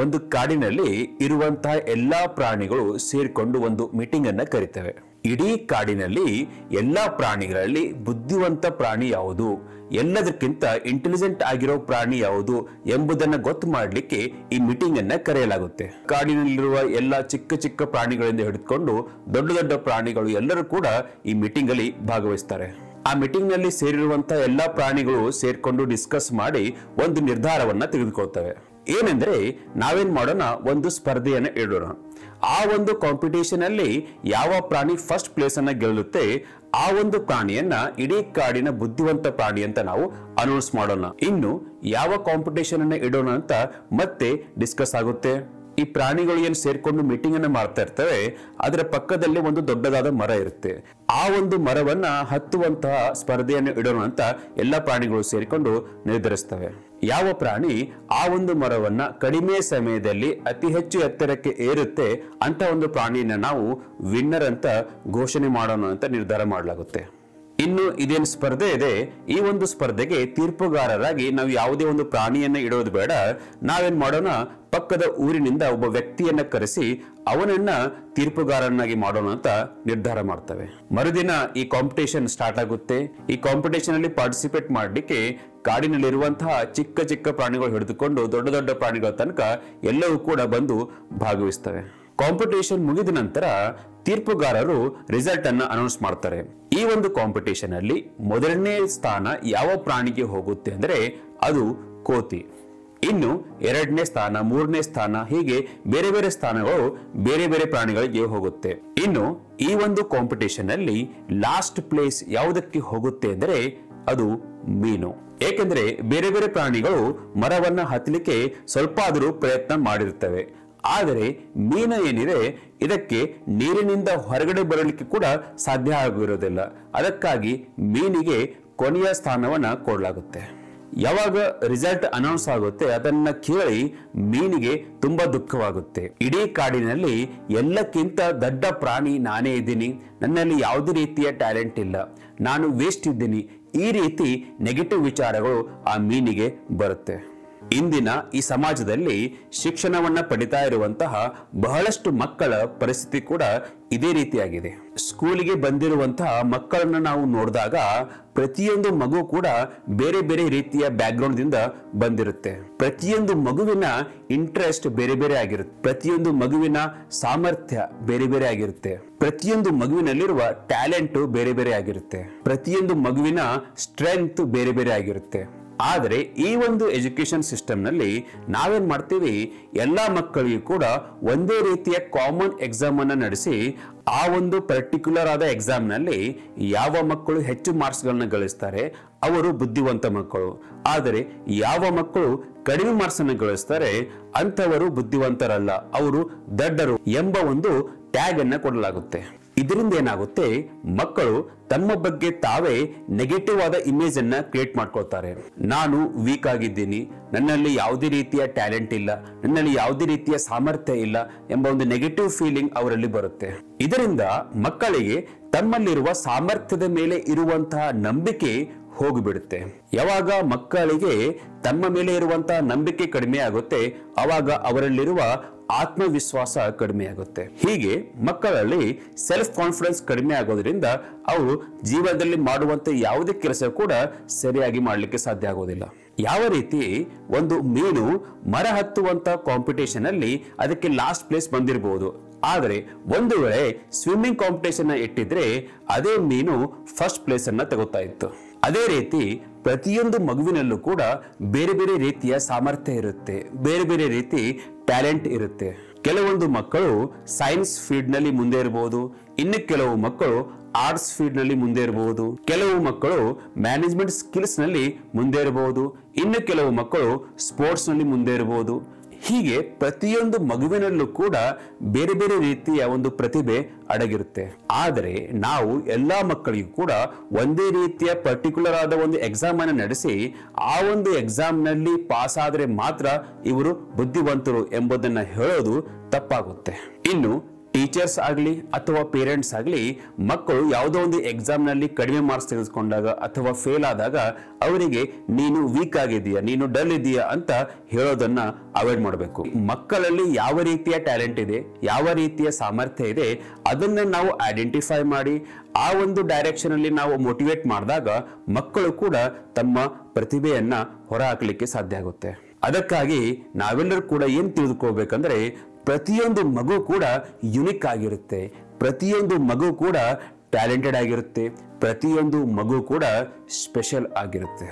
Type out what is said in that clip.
ಒಂದು ಕಾಡಿನಲ್ಲಿ ಇರುವಂತಹ ಎಲ್ಲಾ ಪ್ರಾಣಿಗಳು ಸೇರಿಕೊಂಡು ಒಂದು ಮೀಟಿಂಗ್ ಅನ್ನ ಕರೀತವೆ. ಇಡೀ ಕಾಡಿನಲ್ಲಿ ಎಲ್ಲಾ ಪ್ರಾಣಿಗಳಲ್ಲಿ ಬುದ್ಧಿವಂತ ಪ್ರಾಣಿ ಯಾವುದು, ಎಲ್ಲದಕ್ಕಿಂತ ಇಂಟೆಲಿಜೆಂಟ್ ಆಗಿರೋ ಪ್ರಾಣಿ ಯಾವುದು ಎಂಬುದನ್ನ ಗೊತ್ತು ಮಾಡಲಿಕ್ಕೆ ಈ ಮೀಟಿಂಗ್ ಅನ್ನ ಕರೆಯಲಾಗುತ್ತೆ. ಕಾಡಿನಲ್ಲಿರುವ ಎಲ್ಲಾ ಚಿಕ್ಕ ಚಿಕ್ಕ ಪ್ರಾಣಿಗಳಿಂದ ಹಿಡಿದುಕೊಂಡು ದೊಡ್ಡ ದೊಡ್ಡ ಪ್ರಾಣಿಗಳು ಎಲ್ಲರೂ ಕೂಡ ಈ ಮೀಟಿಂಗ್ ಅಲ್ಲಿ ಭಾಗವಹಿಸ್ತಾರೆ. ಆ ಮೀಟಿಂಗ್ ನಲ್ಲಿ ಸೇರಿರುವಂತಹ ಎಲ್ಲಾ ಪ್ರಾಣಿಗಳು ಸೇರ್ಕೊಂಡು ಡಿಸ್ಕಸ್ ಮಾಡಿ ಒಂದು ನಿರ್ಧಾರವನ್ನ ತೆಗೆದುಕೊಳ್ತವೆ. ಏನೆಂದ್ರೆ ನಾವೇನ್ ಮಾಡೋಣ, ಒಂದು ಸ್ಪರ್ಧೆಯನ್ನ ಇಡೋಣ. ಆ ಒಂದು ಕಾಂಪಿಟೇಷನ್ ಅಲ್ಲಿ ಯಾವ ಪ್ರಾಣಿ ಫಸ್ಟ್ ಪ್ಲೇಸ್ ಅನ್ನ ಗೆಲ್ಲುತ್ತೆ ಆ ಒಂದು ಪ್ರಾಣಿಯನ್ನ ಇಡೀ ಕಾಡಿನ ಬುದ್ಧಿವಂತ ಪ್ರಾಣಿ ಅಂತ ನಾವು ಅನೌನ್ಸ್ ಮಾಡೋಣ. ಇನ್ನು ಯಾವ ಕಾಂಪಿಟೇಷನ್ ಅನ್ನ ಇಡೋಣ ಅಂತ ಮತ್ತೆ ಡಿಸ್ಕಸ್ ಆಗುತ್ತೆ. ಈ ಪ್ರಾಣಿಗಳು ಏನ್ ಸೇರ್ಕೊಂಡು ಮೀಟಿಂಗ್ ಅನ್ನ ಮಾಡ್ತಾ ಇರ್ತವೆ, ಅದರ ಪಕ್ಕದಲ್ಲಿ ಒಂದು ದೊಡ್ಡದಾದ ಮರ ಇರುತ್ತೆ. ಆ ಒಂದು ಮರವನ್ನ ಹತ್ತುವಂತಹ ಸ್ಪರ್ಧೆಯನ್ನು ಇಡೋಣ ಅಂತ ಎಲ್ಲಾ ಪ್ರಾಣಿಗಳು ಸೇರಿಕೊಂಡು ನಿರ್ಧರಿಸ್ತವೆ. ಯಾವ ಪ್ರಾಣಿ ಆ ಒಂದು ಮರವನ್ನ ಕಡಿಮೆ ಸಮಯದಲ್ಲಿ ಅತಿ ಹೆಚ್ಚು ಎತ್ತರಕ್ಕೆ ಏರುತ್ತೆ ಅಂತ ಒಂದು ಪ್ರಾಣಿಯನ್ನ ನಾವು ವಿನ್ನರ್ ಅಂತ ಘೋಷಣೆ ಮಾಡೋಣ ಅಂತ ನಿರ್ಧಾರ ಮಾಡಲಾಗುತ್ತೆ. ಇನ್ನು ಇದೇನು ಸ್ಪರ್ಧೆ ಇದೆ, ಈ ಒಂದು ಸ್ಪರ್ಧೆಗೆ ತೀರ್ಪುಗಾರರಾಗಿ ನಾವು ಯಾವುದೇ ಒಂದು ಪ್ರಾಣಿಯನ್ನ ಇಡೋದು ಬೇಡ. ನಾವೇನ್ ಮಾಡೋಣ, ಪಕ್ಕದ ಊರಿನಿಂದ ಒಬ್ಬ ವ್ಯಕ್ತಿಯನ್ನ ಕರೆಸಿ ಅವನನ್ನ ತೀರ್ಪುಗಾರನಾಗಿ ಮಾಡೋಣ ಅಂತ ನಿರ್ಧಾರ ಮಾಡ್ತವೆ. ಮರುದಿನ ಈ ಕಾಂಪಿಟೇಷನ್ ಸ್ಟಾರ್ಟ್ ಆಗುತ್ತೆ. ಈ ಕಾಂಪಿಟೇಷನ್ ಅಲ್ಲಿ ಪಾರ್ಟಿಸಿಪೇಟ್ ಮಾಡಲಿಕ್ಕೆ ಕಾಡಿನಲ್ಲಿರುವಂತಹ ಚಿಕ್ಕ ಚಿಕ್ಕ ಪ್ರಾಣಿಗಳು ಹಿಡಿದುಕೊಂಡು ದೊಡ್ಡ ದೊಡ್ಡ ಪ್ರಾಣಿಗಳ ತನಕ ಎಲ್ಲವೂ ಕೂಡ ಬಂದು ಭಾಗವಹಿಸ್ತವೆ. ಕಾಂಪಿಟೇಷನ್ ಮುಗಿದ ನಂತರ ತೀರ್ಪುಗಾರರು ರಿಸಲ್ಟ್ ಅನ್ನ ಅನೌನ್ಸ್ ಮಾಡ್ತಾರೆ. ಈ ಒಂದು ಕಾಂಪಿಟೇಷನ್ ಅಲ್ಲಿ ಮೊದಲನೇ ಸ್ಥಾನ ಯಾವ ಪ್ರಾಣಿಗೆ ಹೋಗುತ್ತೆ ಅಂದ್ರೆ ಅದು ಕೋತಿ. ಇನ್ನು ಎರಡನೇ ಸ್ಥಾನ, ಮೂರನೇ ಸ್ಥಾನ, ಹೀಗೆ ಬೇರೆ ಬೇರೆ ಸ್ಥಾನಗಳು ಬೇರೆ ಬೇರೆ ಪ್ರಾಣಿಗಳಿಗೆ ಹೋಗುತ್ತೆ. ಇನ್ನು ಈ ಒಂದು ಕಾಂಪಿಟೇಷನ್ ಅಲ್ಲಿ ಲಾಸ್ಟ್ ಪ್ಲೇಸ್ ಯಾವುದಕ್ಕೆ ಹೋಗುತ್ತೆ ಅಂದ್ರೆ ಅದು ಮೀನು. ಏಕೆಂದ್ರೆ ಬೇರೆ ಬೇರೆ ಪ್ರಾಣಿಗಳು ಮರವನ್ನ ಹತ್ತಲಿಕ್ಕೆ ಸ್ವಲ್ಪ ಆದರೂ ಪ್ರಯತ್ನ ಮಾಡಿರ್ತವೆ. ಆದರೆ ಮೀನು ಏನಿದೆ ಇದಕ್ಕೆ ನೀರಿನಿಂದ ಹೊರಗಡೆ ಬರಲಿಕ್ಕೆ ಕೂಡ ಸಾಧ್ಯ ಆಗಿರೋದಿಲ್ಲ. ಅದಕ್ಕಾಗಿ ಮೀನಿಗೆ ಕೊನೆಯ ಸ್ಥಾನವನ್ನ ಕೊಡಲಾಗುತ್ತೆ. ಯಾವಾಗ ರಿಸಲ್ಟ್ ಅನೌನ್ಸ್ ಆಗುತ್ತೆ ಅದನ್ನ ಕೇಳಿ ಮೀನಿಗೆ ತುಂಬಾ ದುಃಖವಾಗುತ್ತೆ. ಇಡೀ ಕಾಡಿನಲ್ಲಿ ಎಲ್ಲಕ್ಕಿಂತ ದೊಡ್ಡ ಪ್ರಾಣಿ ನಾನೇ ಇದ್ದೀನಿ, ನನ್ನಲ್ಲಿ ಯಾವುದೇ ರೀತಿಯ ಟ್ಯಾಲೆಂಟ್ ಇಲ್ಲ, ನಾನು ವೇಸ್ಟ್ ಇದ್ದೀನಿ, ಈ ರೀತಿ ನೆಗೆಟಿವ್ ವಿಚಾರಗಳು ಆ ಮೀನಿಗೆ ಬರುತ್ತೆ. ಇಂದಿನ ಈ ಸಮಾಜದಲ್ಲಿ ಶಿಕ್ಷಣವನ್ನ ಪಡಿತಾ ಇರುವಂತಹ ಬಹಳಷ್ಟು ಮಕ್ಕಳ ಪರಿಸ್ಥಿತಿ ಕೂಡ ಇದೇ ರೀತಿಯಾಗಿದೆ. ಸ್ಕೂಲಿಗೆ ಬಂದಿರುವಂತಹ ಮಕ್ಕಳನ್ನ ನಾವು ನೋಡಿದಾಗ ಪ್ರತಿಯೊಂದು ಮಗು ಕೂಡ ಬೇರೆ ಬೇರೆ ರೀತಿಯ ಬ್ಯಾಕ್ ಗ್ರೌಂಡ್ ದಿಂದ ಬಂದಿರುತ್ತೆ. ಪ್ರತಿಯೊಂದು ಮಗುವಿನ ಇಂಟ್ರೆಸ್ಟ್ ಬೇರೆ ಬೇರೆ ಆಗಿರುತ್ತೆ. ಪ್ರತಿಯೊಂದು ಮಗುವಿನ ಸಾಮರ್ಥ್ಯ ಬೇರೆ ಬೇರೆ ಆಗಿರುತ್ತೆ. ಪ್ರತಿಯೊಂದು ಮಗುವಿನಲ್ಲಿರುವ ಟ್ಯಾಲೆಂಟ್ ಬೇರೆ ಬೇರೆ ಆಗಿರುತ್ತೆ. ಪ್ರತಿಯೊಂದು ಮಗುವಿನ ಸ್ಟ್ರೆಂತ್ ಬೇರೆ ಬೇರೆ ಆಗಿರುತ್ತೆ. ಆದರೆ ಈ ಒಂದು ಎಜುಕೇಶನ್ ಸಿಸ್ಟಮ್ ನಲ್ಲಿ ನಾವೇನ್ ಮಾಡ್ತೀವಿ, ಎಲ್ಲಾ ಮಕ್ಕಳಿಗೂ ಕೂಡ ಒಂದೇ ರೀತಿಯ ಕಾಮನ್ ಎಕ್ಸಾಮ್ ಅನ್ನ ನಡೆಸಿ ಆ ಒಂದು ಪರ್ಟಿಕ್ಯುಲರ್ ಆದ ಎಕ್ಸಾಮ್ ನಲ್ಲಿ ಯಾವ ಮಕ್ಕಳು ಹೆಚ್ಚು ಮಾರ್ಕ್ಸ್ ಗಳನ್ನ ಗಳಿಸ್ತಾರೆ ಅವರು ಬುದ್ಧಿವಂತ ಮಕ್ಕಳು, ಆದರೆ ಯಾವ ಮಕ್ಕಳು ಕಡಿಮೆ ಮಾರ್ಕ್ಸ್ ಅನ್ನು ಗಳಿಸ್ತಾರೆ ಅಂತವರು ಬುದ್ಧಿವಂತರಲ್ಲ, ಅವರು ದಡ್ಡರು ಎಂಬ ಒಂದು ಟ್ಯಾಗ್ ಅನ್ನ ಕೊಡಲಾಗುತ್ತೆ. ಇದರಿಂದ ಏನಾಗುತ್ತೆ, ಮಕ್ಕಳು ತಮ್ಮ ಬಗ್ಗೆ ತಾವೇ ನೆಗೆಟಿವ್ ಆದ ಇಮೇಜ್ ಅನ್ನ ಕ್ರಿಯೇಟ್ ಮಾಡ್ಕೊಳ್ತಾರೆ. ನಾನು ವೀಕ್ ಆಗಿದ್ದೀನಿ, ನನ್ನಲ್ಲಿ ಯಾವುದೇ ರೀತಿಯ ಟ್ಯಾಲೆಂಟ್ ಇಲ್ಲ, ನನ್ನಲ್ಲಿ ಯಾವುದೇ ರೀತಿಯ ಸಾಮರ್ಥ್ಯ ಇಲ್ಲ ಎಂಬ ಒಂದು ನೆಗೆಟಿವ್ ಫೀಲಿಂಗ್ ಅವರಲ್ಲಿ ಬರುತ್ತೆ. ಇದರಿಂದ ಮಕ್ಕಳಿಗೆ ತಮ್ಮಲ್ಲಿರುವ ಸಾಮರ್ಥ್ಯದ ಮೇಲೆ ಇರುವಂತಹ ನಂಬಿಕೆ ಹೋಗಿಬಿಡುತ್ತೆ. ಯಾವಾಗ ಮಕ್ಕಳಿಗೆ ತಮ್ಮ ಮೇಲೆ ಇರುವಂತಹ ನಂಬಿಕೆ ಕಡಿಮೆ ಆಗುತ್ತೆ ಅವಾಗ ಅವರಲ್ಲಿರುವ ಆತ್ಮವಿಶ್ವಾಸ ಕಡಿಮೆ ಆಗುತ್ತೆ. ಹೀಗೆ ಮಕ್ಕಳಲ್ಲಿ ಸೆಲ್ಫ್ ಕಾನ್ಫಿಡೆನ್ಸ್ ಕಡಿಮೆ ಆಗೋದ್ರಿಂದ ಅವರು ಜೀವನದಲ್ಲಿ ಮಾಡುವಂತ ಯಾವುದೇ ಕೆಲಸ ಕೂಡ ಸರಿಯಾಗಿ ಮಾಡಲಿಕ್ಕೆ ಸಾಧ್ಯ ಆಗೋದಿಲ್ಲ. ಯಾವ ರೀತಿ ಒಂದು ಮೀನು ಮರ ಹತ್ತುವಂತ ಕಾಂಪಿಟೇಷನ್ ಅಲ್ಲಿ ಅದಕ್ಕೆ ಲಾಸ್ಟ್ ಪ್ಲೇಸ್ ಬಂದಿರಬಹುದು, ಆದರೆ ಒಂದು ವೇಳೆ ಸ್ವಿಮ್ಮಿಂಗ್ ಕಾಂಪಿಟೇಷನ್ ಇಟ್ಟಿದ್ರೆ ಅದೇ ಮೀನು ಫಸ್ಟ್ ಪ್ಲೇಸ್ ಅನ್ನ ತಗೋತಾ ಇತ್ತು. ಅದೇ ರೀತಿ ಪ್ರತಿಯೊಂದು ಮಗುವಿನಲ್ಲೂ ಕೂಡ ಬೇರೆ ಬೇರೆ ರೀತಿಯ ಸಾಮರ್ಥ್ಯ ಇರುತ್ತೆ, ಬೇರೆ ಬೇರೆ ರೀತಿ ಟ್ಯಾಲೆಂಟ್ ಇರುತ್ತೆ. ಕೆಲವೊಂದು ಮಕ್ಕಳು ಸೈನ್ಸ್ ಫೀಲ್ಡ್ ನಲ್ಲಿ ಮುಂದೆ ಇರಬಹುದು, ಇನ್ನು ಕೆಲವು ಮಕ್ಕಳು ಆರ್ಟ್ಸ್ ಫೀಲ್ಡ್ ನಲ್ಲಿ ಮುಂದೆ ಇರಬಹುದು, ಕೆಲವು ಮಕ್ಕಳು ಮ್ಯಾನೇಜ್ಮೆಂಟ್ ಸ್ಕಿಲ್ಸ್ ನಲ್ಲಿ ಮುಂದೆ ಇರಬಹುದು, ಇನ್ನು ಕೆಲವು ಮಕ್ಕಳು ಸ್ಪೋರ್ಟ್ಸ್ ನಲ್ಲಿ ಮುಂದೆ ಇರಬಹುದು. ಹೀಗೆ ಪ್ರತಿಯೊಂದು ಮಗುವಿನಲ್ಲೂ ಕೂಡ ಬೇರೆ ಬೇರೆ ರೀತಿಯ ಒಂದು ಪ್ರತಿಭೆ ಅಡಗಿರುತ್ತೆ. ಆದರೆ ನಾವು ಎಲ್ಲಾ ಮಕ್ಕಳಿಗೂ ಕೂಡ ಒಂದೇ ರೀತಿಯ ಪರ್ಟಿಕ್ಯುಲರ್ ಆದ ಒಂದು ಎಕ್ಸಾಮ್ ಅನ್ನು ನಡೆಸಿ ಆ ಒಂದು ಎಕ್ಸಾಮ್ ನಲ್ಲಿ ಪಾಸ್ ಆದ್ರೆ ಮಾತ್ರ ಇವರು ಬುದ್ಧಿವಂತರು ಎಂಬುದನ್ನ ಹೇಳೋದು ತಪ್ಪಾಗುತ್ತೆ. ಇನ್ನು ಟೀಚರ್ಸ್ ಆಗಲಿ ಅಥವಾ ಪೇರೆಂಟ್ಸ್ ಆಗಲಿ ಮಕ್ಕಳು ಯಾವುದೋ ಒಂದು ಎಕ್ಸಾಮ್ ನಲ್ಲಿ ಕಡಿಮೆ ಮಾರ್ಕ್ಸ್ ತೆಗೆದುಕೊಂಡಾಗ ಅಥವಾ ಫೇಲ್ ಆದಾಗ ಅವರಿಗೆ ನೀನು ವೀಕ್ ಆಗಿದೆಯಾ, ನೀನು ಡಲ್ ಇದೆಯಾ ಅಂತ ಹೇಳೋದನ್ನ ಅವಾಯ್ಡ್ ಮಾಡಬೇಕು. ಮಕ್ಕಳಲ್ಲಿ ಯಾವ ರೀತಿಯ ಟ್ಯಾಲೆಂಟ್ ಇದೆ, ಯಾವ ರೀತಿಯ ಸಾಮರ್ಥ್ಯ ಇದೆ ಅದನ್ನ ನಾವು ಐಡೆಂಟಿಫೈ ಮಾಡಿ ಆ ಒಂದು ಡೈರೆಕ್ಷನ್ ಅಲ್ಲಿ ನಾವು ಮೋಟಿವೇಟ್ ಮಾಡಿದಾಗ ಮಕ್ಕಳು ಕೂಡ ತಮ್ಮ ಪ್ರತಿಭೆಯನ್ನ ಹೊರಹಾಕಲಿಕ್ಕೆ ಸಾಧ್ಯ ಆಗುತ್ತೆ. ಅದಕ್ಕಾಗಿ ನಾವೆಲ್ಲರೂ ಕೂಡ ಏನ್ ತಿಳಿದುಕೋಬೇಕಂದ್ರೆ ಪ್ರತಿಯೊಂದು ಮಗು ಕೂಡ ಯುನಿಕ್ ಆಗಿರುತ್ತೆ, ಪ್ರತಿಯೊಂದು ಮಗು ಕೂಡ ಟ್ಯಾಲೆಂಟೆಡ್ ಆಗಿರುತ್ತೆ, ಪ್ರತಿಯೊಂದು ಮಗು ಕೂಡ ಸ್ಪೆಷಲ್ ಆಗಿರುತ್ತೆ.